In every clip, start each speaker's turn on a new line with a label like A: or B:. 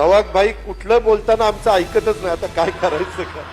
A: नवाब भाई कुठलं बोलताना आमचं ऐकतच नाही, आता काय करायचं का?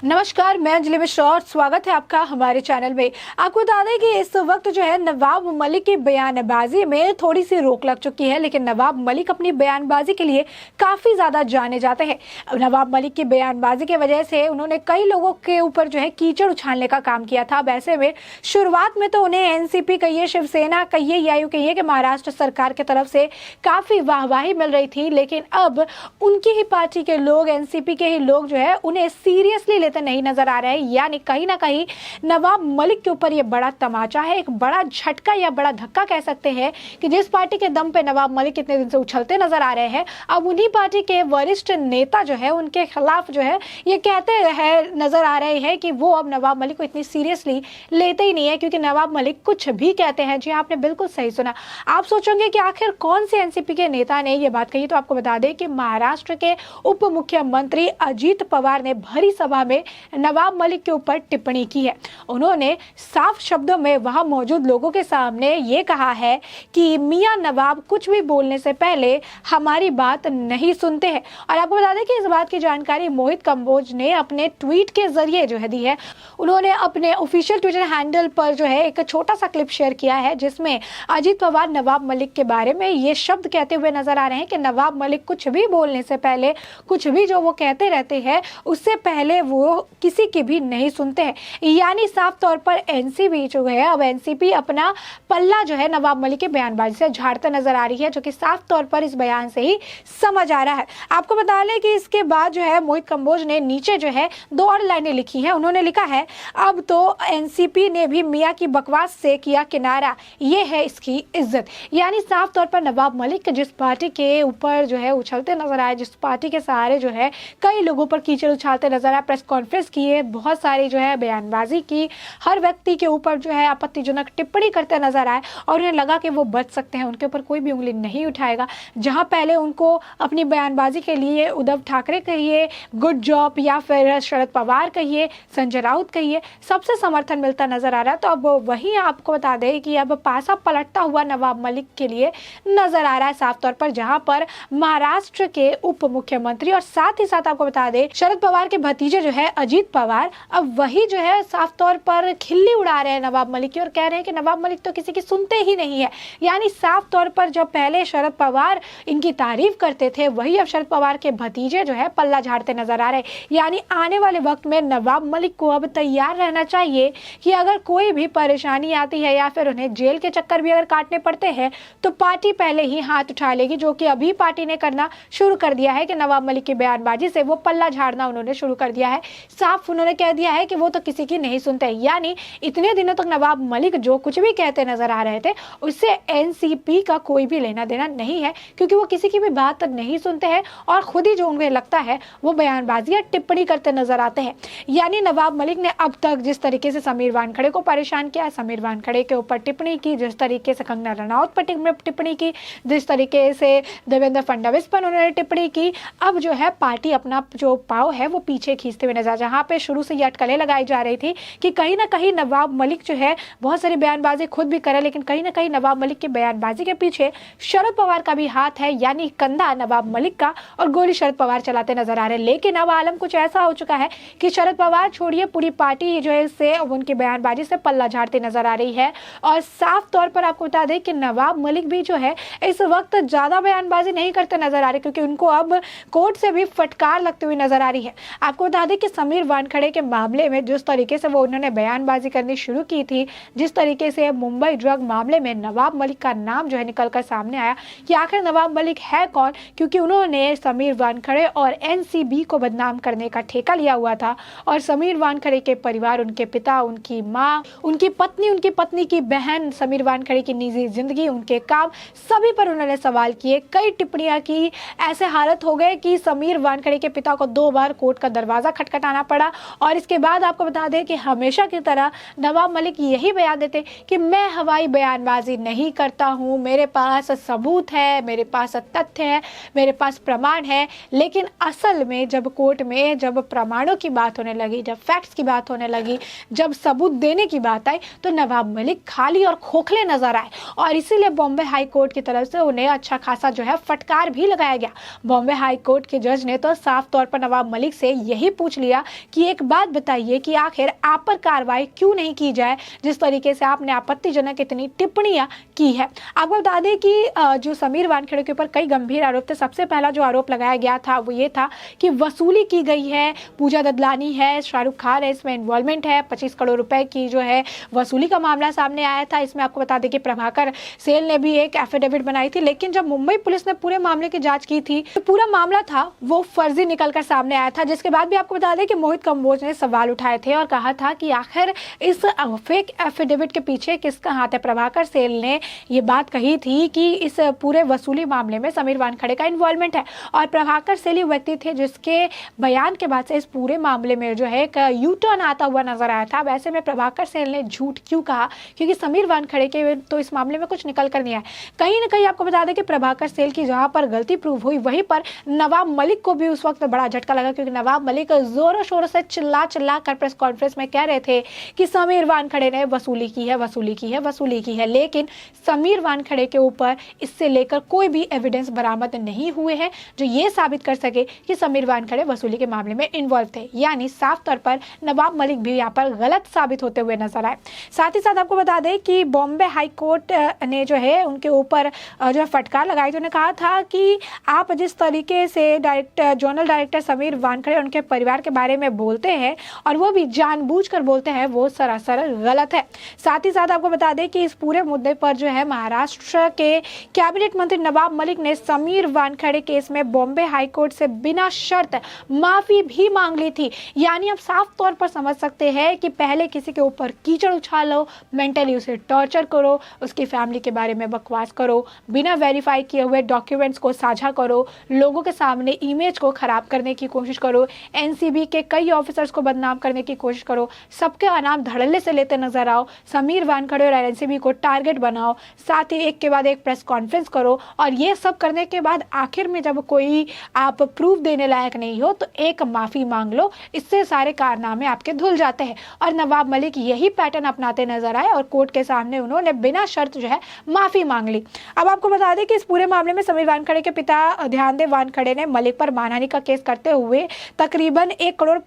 B: नमस्कार, मैं अंजलि मिश्रा और स्वागत है आपका हमारे चैनल में। आपको बता दें कि इस वक्त जो है नवाब मलिक की बयानबाजी में थोड़ी सी रोक लग चुकी है, लेकिन नवाब मलिक अपनी बयानबाजी के लिए काफ़ी ज़्यादा जाने जाते हैं। नवाब मलिक की बयानबाजी की वजह से उन्होंने कई लोगों के ऊपर जो है कीचड़ उछालने का काम किया था। अब ऐसे में शुरुआत में तो उन्हें एनसीपी कहिए, शिवसेना कहिए या यूं कहिए कि महाराष्ट्र सरकार की तरफ से काफ़ी वाहवाही मिल रही थी, लेकिन अब उनकी ही पार्टी के लोग, एनसीपी के ही लोग जो है उन्हें सीरियसली लेते नहीं नजर आ रहे हैं। यानी कहीं ना कहीं नवाब मलिक के ऊपर यह बड़ा तमाचा है, एक बड़ा झटका या बड़ा धक्का कह सकते हैं कि जिस पार्टी के दम पे नवाब मलिक इतने दिन से उछलते नजर आ रहे हैं, अब उन्हीं पार्टी के वरिष्ठ नेता जो है उनके खिलाफ जो है ये कहते हैं नजर आ रहे हैं कि वो अब नवाब मलिक को इतनी सीरियसली लेते ही नहीं है, क्योंकि नवाब मलिक कुछ भी कहते हैं। जी आपने बिल्कुल सही सुना। आप सोचोगे कि आखिर कौन से एनसीपी के नेता ने ये बात कही, तो आपको बता दें कि महाराष्ट्र के उप मुख्यमंत्री अजीत पवार ने भरी सभा में नवाब मलिक के ऊपर टिप्पणी की है। उन्होंने साफ शब्दों में वहां मौजूद लोगों के सामने ये कहा है कि मियां नवाब कुछ भी बोलने से पहले हमारी बात नहीं सुनते हैं। और आपको बता दें कि इस बात की जानकारी मोहित कंबोज ने अपने ट्वीट के जरिए जो है दी है। उन्होंने अपने ऑफिशियल ट्विटर हैंडल पर जो है एक छोटा सा क्लिप शेयर किया है, जिसमें अजीत पवार नवाब मलिक के बारे में ये शब्द कहते हुए नजर आ रहे हैं कि नवाब मलिक कुछ भी बोलने से पहले, कुछ भी जो वो कहते रहते हैं उससे पहले वो किसी की भी नहीं सुनते हैं। यानी साफ तौर पर एनसीपी जो है, अब एनसीपी अपना पल्ला जो है नवाब मलिक के बयानबाजी से झाड़ते नजर आ रही है, जो कि साफ तौर पर इस बयान से ही समझ आ रहा है। आपको बता लें कि इसके बाद जो है मोहित कंबोज ने नीचे जो है 2 और लाइनें लिखी हैं। उन्होंने लिखा है, अब तो एनसीपी ने भी मियां की बकवास से किया किनारा, ये है इसकी इज्जत। यानी साफ तौर पर नवाब मलिक जिस पार्टी के ऊपर जो है उछलते नजर आए, जिस पार्टी के सहारे जो है कई लोगों पर कीचड़ उछालते नजर आए, प्रेस कॉन्फ्रेंस किए, बहुत सारी जो है बयानबाजी की, हर व्यक्ति के ऊपर जो है आपत्तिजनक टिप्पणी करते नजर आए और उन्हें लगा कि वो बच सकते हैं, उनके ऊपर कोई भी उंगली नहीं उठाएगा। जहां पहले उनको अपनी बयानबाजी के लिए उद्धव ठाकरे कहिए, गुड जॉब, या फिर शरद पवार कहिए, संजय राउत कहिए, सबसे समर्थन मिलता नजर आ रहा है, तो अब वही आपको बता दें कि अब पासा पलटता हुआ नवाब मलिक के लिए नजर आ रहा है साफ तौर पर, जहां पर महाराष्ट्र के उप मुख्यमंत्री और साथ ही साथ आपको बता दें शरद पवार के भतीजे जो है अजीत पवार, अब वही जो है साफ तौर पर खिल्ली उड़ा रहे हैं नवाब मलिक की और कह रहे हैं कि नवाब मलिक तो किसी की सुनते ही नहीं है। यानी साफ तौर पर जब पहले शरद पवार इनकी तारीफ करते थे, वही अब शरद पवार के भतीजे जो है पल्ला झाड़ते नजर आ रहे हैं। यानी आने वाले वक्त में नवाब मलिक को अब तैयार रहना चाहिए कि अगर कोई भी परेशानी आती है या फिर उन्हें जेल के चक्कर भी अगर काटने पड़ते हैं, तो पार्टी पहले ही हाथ उठा लेगी, जो कि अभी पार्टी ने करना शुरू कर दिया है कि नवाब मलिक की बयानबाजी से वो पल्ला झाड़ना उन्होंने शुरू कर दिया है। साफ उन्होंने कह दिया है कि वो तो किसी की नहीं सुनते। यानी इतने दिनों तक नवाब मलिक जो कुछ भी कहते नजर आ रहे थे, उससे एनसीपी का कोई भी लेना देना नहीं है, क्योंकि वो किसी की भी बात नहीं सुनते हैं और खुद ही जो उन्हें लगता है वो बयानबाजी या टिप्पणी करते नजर आते हैं। यानी नवाब मलिक ने अब तक जिस तरीके से समीर वानखड़े को परेशान किया, समीर वानखड़े के ऊपर टिप्पणी की, जिस तरीके से कंगना रनौत पर टिप्पणी की, जिस तरीके से देवेंद्र फडणवीस पर उन्होंने टिप्पणी की, अब जो है पार्टी अपना जो पाव है वो पीछे खींचते हुए नजर, जहां पे शुरू से ये अटकलें लगाई जा रही थी कि कहीं ना कहीं नवाब मलिक जो है बहुत सारी बयानबाजी खुद भी करे, लेकिन कहीं ना कहीं नवाब मलिक की बयानबाजी के पीछे शरद पवार का भी हाथ है। यानी कंधा नवाब मलिक का और गोली शरद पवार चलाते नजर आ रहे हैं। लेकिन अब आलम कुछ ऐसा हो चुका है कि शरद पवार छोड़िए, पूरी पार्टी जो है इससे उनकी बयानबाजी से पल्ला झाड़ती नजर आ रही है। और साफ तौर पर आपको बता दें कि नवाब मलिक भी जो है इस वक्त ज्यादा बयानबाजी नहीं करते नजर आ रहे, क्योंकि उनको अब कोर्ट से भी फटकार लगती हुई नजर आ रही है। आपको बता दें कि समीर वानखड़े के मामले में जिस तरीके से वो उन्होंने बयानबाजी करनी शुरू की थी, जिस तरीके से मुंबई ड्रग मामले में नवाब मलिक का नाम जो है निकलकर सामने आया कि आखिर नवाब मलिक है कौन, क्योंकि उन्होंने समीर वानखड़े और एनसीबी को बदनाम करने का ठेका लिया हुआ था। और समीर वानखड़े के परिवार, उनके पिता, उनकी माँ, उनकी पत्नी की बहन, समीर वानखड़े की निजी जिंदगी, उनके काम, सभी पर उन्होंने सवाल किए, कई टिप्पणियां की। ऐसे हालत हो गए कि समीर वानखड़े के पिता को 2 बार कोर्ट का दरवाजा खटखटाना हटाना पड़ा। और इसके बाद आपको बता दें कि हमेशा की तरह नवाब मलिक यही बयान देते कि मैं हवाई बयानबाजी नहीं करता हूँ, मेरे पास सबूत है, मेरे पास तथ्य है, मेरे पास प्रमाण है। लेकिन असल में जब कोर्ट में जब प्रमाणों की बात होने लगी, जब फैक्ट्स की बात होने लगी, जब सबूत देने की बात आई, तो नवाब मलिक खाली और खोखले नजर आए। और इसीलिए बॉम्बे हाई कोर्ट की तरफ से उन्हें अच्छा खासा जो है फटकार भी लगाया गया। बॉम्बे हाई कोर्ट के जज ने तो साफ तौर पर नवाब मलिक से यही पूछ लिया कि एक बात बताइए कि आखिर आप पर कार्रवाई क्यों नहीं की जाए, जिस तरीके से आपने आपत्तिजनक इतनी टिप्पणियां की है। आपको बता दें कि जो समीर वानखेड़े के ऊपर कई गंभीर आरोप थे। सबसे पहला जो आरोप लगाया गया था वो ये था कि वसूली की गई है, पूजा ददलानी है, शाहरुख खान है, इसमें इन्वॉल्वमेंट है, 25 करोड़ रुपए की जो है वसूली का मामला सामने आया था। इसमें आपको बता दें कि प्रभाकर सेल ने भी एक एफिडेविट बनाई थी। लेकिन जब मुंबई पुलिस ने पूरे मामले की जांच की थी तो पूरा मामला था वो फर्जी निकलकर सामने आया था। जिसके बाद भी आपको बता दें कि मोहित कंबोज ने सवाल उठाए थे और कहा था कि आखिर इस फेक एफिडेविट के पीछे किसका हाथ है। प्रभाकर सेल ने ये बात कही थी कि इस पूरे वसूली मामले में समीर वानखेड़े का इन्वॉल्वमेंट है। और प्रभाकर सेल ही व्यक्ति थे जिसके बयान के बाद से इस पूरे मामले में जो है एक यू टर्न आता हुआ नजर आया था। वैसे में प्रभाकर सेल ने झूठ क्यों कहा, क्योंकि समीर वानखेड़े के तो इस मामले में कुछ निकल कर नहीं आया। कहीं ना कहीं आपको बता दें कि प्रभाकर सेल की जहां पर गलती प्रूव हुई वहीं पर नवाब मलिक को भी उस वक्त बड़ा झटका लगा, क्योंकि नवाब मलिक जोरों शोरों से चिल्ला कर प्रेस कॉन्फ्रेंस में कह रहे थे कि समीर वानखेड़े ने वसूली की है, वसूली की है, वसूली की है। लेकिन समीर वानखेड़े के ऊपर इससे लेकर कोई भी एविडेंस बरामद नहीं हुए हैं जो ये साबित कर सके कि समीर वानखेड़े वसूली के मामले में इन्वॉल्व थे। यानी साफ तौर पर नवाब मलिक भी यहाँ पर गलत साबित होते हुए नजर आए। साथ ही साथ आपको बता दें कि बॉम्बे हाई कोर्ट ने जो है उनके ऊपर जो है फटकार लगाई। तो उन्होंने कहा था कि आप जिस तरीके से जोनल डायरेक्टर समीर वानखेड़े उनके परिवार के बारे में बोलते हैं और वो भी जानबूझकर बोलते हैं, वो सरासर गलत है। साथ ही साथ आपको बता दें कि इस पूरे मुद्दे पर जो है महाराष्ट्र के कैबिनेट मंत्री नवाब मलिक ने समीर वानखेड़े केस में बॉम्बे हाई कोर्ट से बिना शर्त माफी भी मांग ली थी। यानी आप साफ तौर पर समझ सकते हैं कि पहले किसी के ऊपर कीचड़ उछालो, मेंटली उसे टॉर्चर करो, उसकी फैमिली के बारे में बकवास करो, बिना वेरीफाई किए हुए डॉक्यूमेंट्स को साझा करो, लोगों के सामने इमेज को खराब करने की कोशिश करो, एनसीबी के कई ऑफिसर्स को बदनाम करने की कोशिश करो, सबके अनाम धड़ल्ले से लेते नजर आओ, समीर वानखेड़े और एनसीबी को टारगेट बनाओ, साथ ही एक के बाद एक प्रेस कॉन्फ्रेंस करो। और ये सब करने के बाद आखिर में जब कोई आप प्रूफ देने लायक नहीं हो तो एक माफी मांग लो, इससे सारे कारनामे आपके धुल जाते हैं। और नवाब मलिक यही पैटर्न अपनाते नजर आए और कोर्ट के सामने उन्होंने बिना शर्त जो है माफी मांग ली। अब आपको बता दें कि इस पूरे मामले में समीर वानखेड़े के पिता ध्यानदेव वानखेड़े ने मलिक पर मानहानि का केस करते हुए तकरीबन 1 करोड़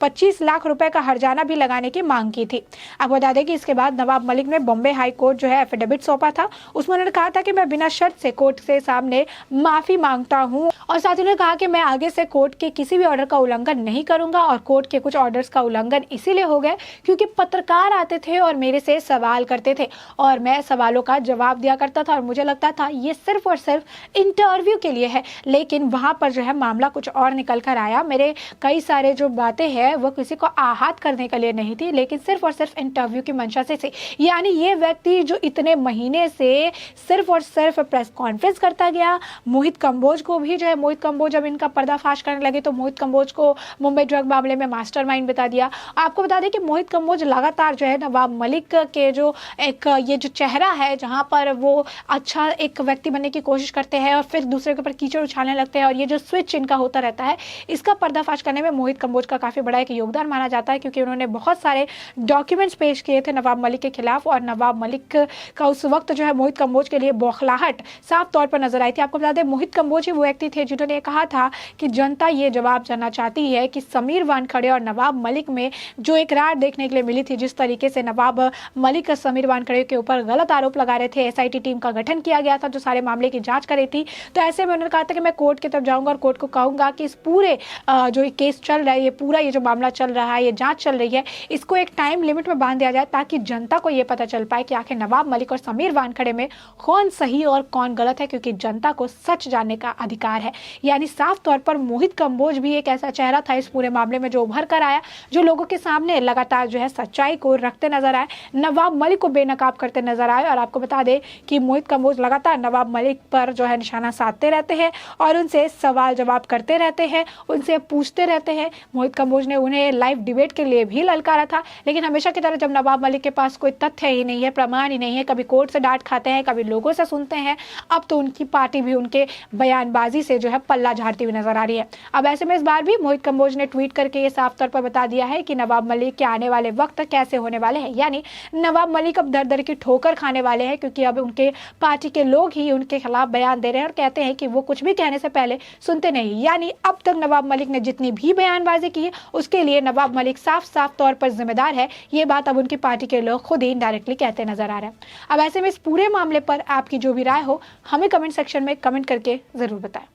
B: 25 लाख रुपए का हर्जाना भी लगाने की मांग की थी। आपको बता दें कि इसके बाद नवाब मलिक ने बॉम्बे हाई कोर्ट जो है एफिडेविट सौंपा था। उसमें उन्होंने कहा था कि मैं बिना शर्त से कोर्ट से सामने माफी मांगता हूं और साथ ही उन्होंने कहा कि मैं आगे से कोर्ट के किसी भी ऑर्डर का उल्लंघन नहीं करूंगा। और कोर्ट के कुछ ऑर्डर्स का उल्लंघन इसीलिए हो गए क्योंकि पत्रकार आते थे और मेरे से सवाल करते थे और मैं सवालों का जवाब दिया करता था और मुझे लगता था ये सिर्फ और सिर्फ इंटरव्यू के लिए है। लेकिन वहां पर जो है मामला कुछ और निकल कर आया। मेरे कई सारे जो बातें हैं वो किसी को आहत करने के लिए नहीं थी, लेकिन सिर्फ और सिर्फ इंटरव्यू की मंशा से थी। यानी ये व्यक्ति जो इतने महीने से सिर्फ और सिर्फ प्रेस कॉन्फ्रेंस करता गया, मोहित कंबोज को भी जो है, मोहित कंबोज जब इनका पर्दाफाश करने लगे तो मोहित कंबोज को मुंबई ड्रग मामले में मास्टरमाइंड बता दिया। आपको बता दें कि मोहित कंबोज लगातार जो है नवाब मलिक के जो एक ये जो चेहरा है जहां पर वो अच्छा एक व्यक्ति बनने की कोशिश करते हैं और फिर दूसरे के ऊपर कीचड़ उछालने लगते हैं और ये जो स्विच इनका होता रहता है, इसका पर्दाफाश करने में मोहित कंबोज का काफी बड़ा एक योगदान माना जाता है, क्योंकि उन्होंने बहुत सारे डॉक्यूमेंट्स पेश किए थे नवाब मलिक के खिलाफ और नवाब मलिक का उस वक्त जो है मोहित कंबोज के लिए बौखलाहट साफ तौर पर नजर आई थी। आपको बता दें मोहित कंबोज ही वो व्यक्ति थे जिन्होंने कहा था कि जनता ये जवाब जानना चाहती है कि समीर वानखेड़े और नवाब मलिक में जो एक रार देखने के लिए मिली थी, जिस तरीके से नवाब मलिक समीर वानखेड़े के ऊपर गलत आरोप लगा रहे थे, एसआईटी टीम का गठन किया गया था जो सारे मामले की जांच कर रही थी। तो ऐसे में उन्होंने कहा था कि मैं कोर्ट की तरफ जाऊंगा और कोर्ट को कहूंगा कि इस पूरे जो केस चल रहा है, ये पूरा ये जो मामला चल रहा है, ये जांच चल रही है, इसको एक टाइम लिमिट में बांध दिया जाए ताकि जनता को ये पता चल पाए कि आखिर नवाब मलिक और समीर वानखेड़े में कौन सही और कौन गलत है, क्योंकि जनता को सच जानने का अधिकार है। यानी साफ तौर पर मोहित कंबोज भी एक ऐसा चेहरा था इस पूरे मामले में जो उभर कर आया, जो लोगों के सामने लगातार जो है सच्चाई को रखते नजर आए, नवाब मलिक को बेनकाब करते नजर आए। और आपको बता दें कि मोहित कंबोज लगातार नवाब मलिक पर जो है निशाना साधते रहते हैं और उनसे सवाल जवाब करते रहते हैं, उनसे पूछते रहते हैं मोहित कंबोज ने उन्हें लाइव डिबेट के लिए भी ललकारा था, लेकिन हमेशा की तरह जब नवाब मलिक के पास कोई तथ्य ही नहीं है, प्रमाण ही नहीं है, कभी कोर्ट से डांट खाते हैं, कभी लोगों से सुनते हैं, अब तो उनकी पार्टी भी उनके बयानबाजी से जो है पल्ला झाड़ती हुई नजर आ रही है। अब ऐसे में इस बार भी मोहित कंबोज ने ट्वीट करके ये साफ तौर पर बता दिया है कि नवाब मलिक के आने वाले वक्त कैसे होने वाले हैं, यानी नवाब मलिक अब दर दर की ठोकर खाने वाले हैं, क्योंकि अब उनके पार्टी के लोग ही उनके खिलाफ बयान दे रहे हैं और कहते हैं कि वो कुछ भी कहने से पहले सुनते नहीं। यानी अब तक नवाब मलिक ने जितनी भी बयानबाजी की है उसके लिए नवाब मलिक साफ साफ तौर पर जिम्मेदार है। ये बात अब उनकी पार्टी के लोग खुद ही इनडायरेक्टली कहते नजर आ रहे हैं। अब ऐसे में इस पूरे मामले पर आपकी जो भी राय हो हमें कमेंट सेक्शन में कमेंट करके जरूर बताएं।